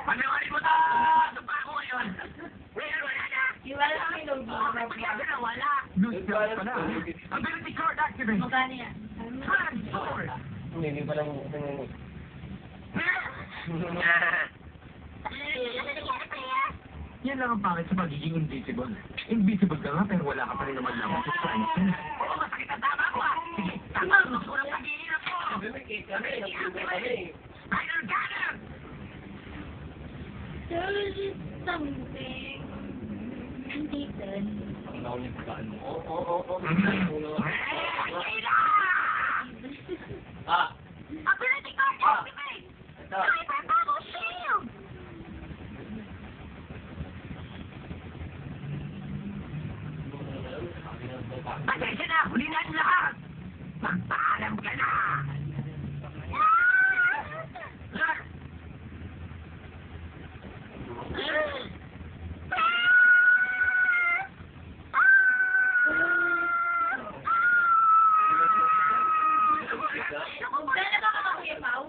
Panawarin mo to! Sumpa ako ngayon! Wala na! Iwala kami nung wala. Lose pala. Ability card activate. Magkano yan? Transform. Hindi pa lang. Yan lang ang pangit sa pagiging invisible. Invisible ka nga pero wala ka pa rin naman lamang sa strength. Oo, masakit ang tama ko ah! Sige, tama! Gusto ko ng pag-iinap ko! Spider Cannon! There is something dito. Ability card activate! Hyperbago shield! Pasensya na! Huli na ang lahat! Magpaalam ka na! Kaya na ba Kuya Pao?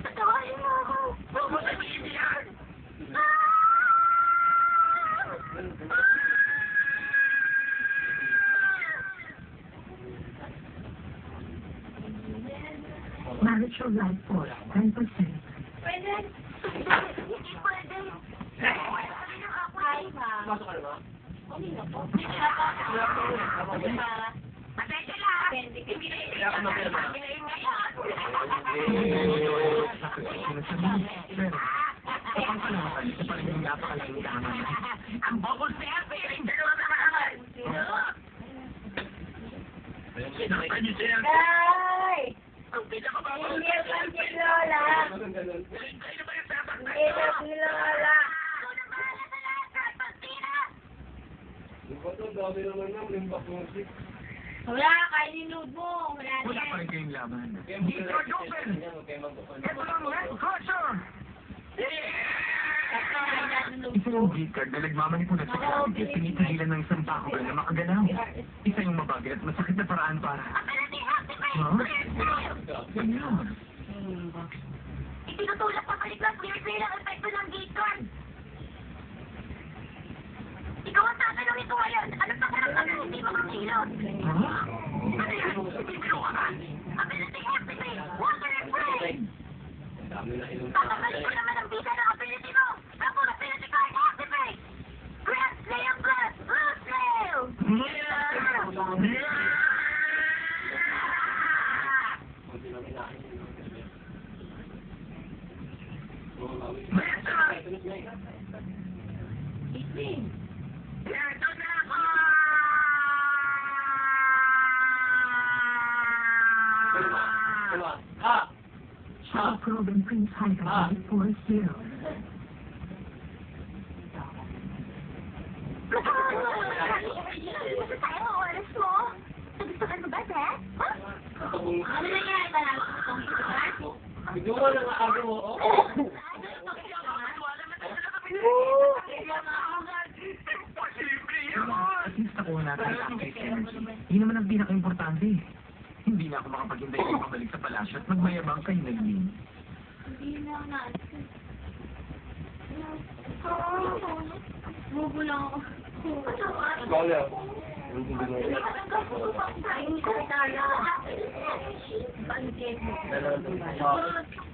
Patawarin mo ako! Huwag mo sabihin yan! Marital life force, 10%. Pwede. Hindi pwede! Ay, ma. Pasok ka na ba? Okay na po. Pasensya na! Kaya ka magkano? Pero, kapag kalahatan, ito pa rin yung napakalaking tama. Ang bubbles na yan, piling dalawa na kaangan! Sinaktan niyo siya! Ay! Ang pinakababang Hindi ako si Lola. Kayo ba yung sasaktan Hindi ko? ako si Lola. Ako na bahala sa lahat kahit pagtira! Dami naman yung limbak music. Wala, kainin load mo. Wala na Wala pa yan. rin kayong laban. Hindi George open! Ito lang, Red Crusher! Kasi kain natin load Isa yung G-card na nagmamanipulat sa gravity at tinitigilan ng isang bakugan na makagalaw. Isa yung mabagal at masakit na paraan para... Ability activate! Huh? Ganyan. Itinutulak pa balik ng clear sale ang epekto ng gate card! Ikaw ang tatanungin ko ngayon! Ano pa karang ang hindi makakilot? Huh? Ano yan? Bibiro ka ba? Ability activate! Water and flame! Tatanggalin ko naman ang bisa ng ability mo! Tapos ability card activate! Grand Slayer Blast! Blue Slayer! Ising. Ito na ako! Shall probe and Prince Hyder for 0. Gusto tayo ang oras mo? Nagustuhan mo ba, Dad? Ano nangyari ba lang? Video mo lang ang mo, oh. At least nakuha natin ang active energy. Yun naman ang pinaka-importante. Hindi na ako makapaghintay na mabalik sa palasyo at magmayabang kay Nagmin. Hindi na natin. Mubo lang ako. Kaya.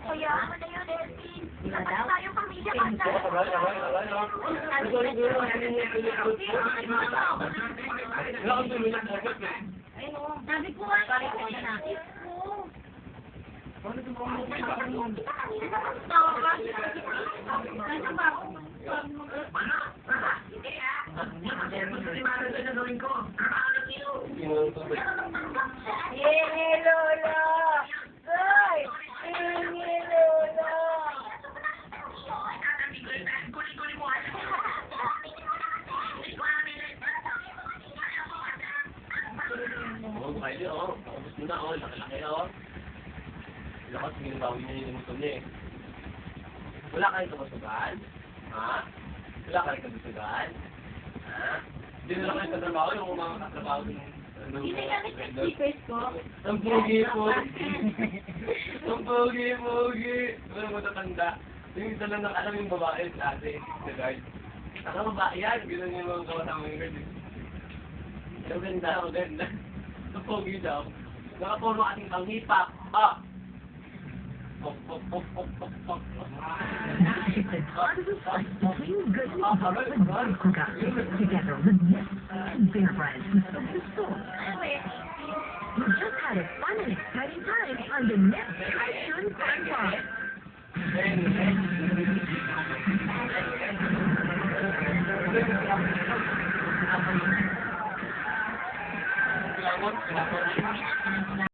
Kaya ano na yun, Elvin? Dapat tayo pamilya ka na. Sabi ko ay, pare ko na natin. Ano ba? Yay, Lola! Ay! Yay, Lola! Kayo, oh. Tapos mo na, oh. Laki-laki na, oh. Lakas, ginagawa niya yung gusto niya, eh. Wala kayong kabusugan? Ha? Wala kayong kabusugan? Hindi na lang kayo sa trabaho, yung mga katrabaho ng Hindi kami sa stickers ko. Ang pogi-pogi. Ang pogi-pogi. Wala matatanda. Yung isa lang alam yung babae sa ate, sa guard. Ako babae yan, gano'n yung mga kawasama yung guard. Ang ganda, ang ganda. Ang pogi daw. Nakapuro ating pang-hipak. Ah! Pop, pop, pop, pop, pop, pop. It's a positive fight between good and evil with one guy. Together with Nip and Bear Brands of the Storm. You just had a fun and exciting time on the Nip Typhoon Fun Park. Kailangan, kailangan.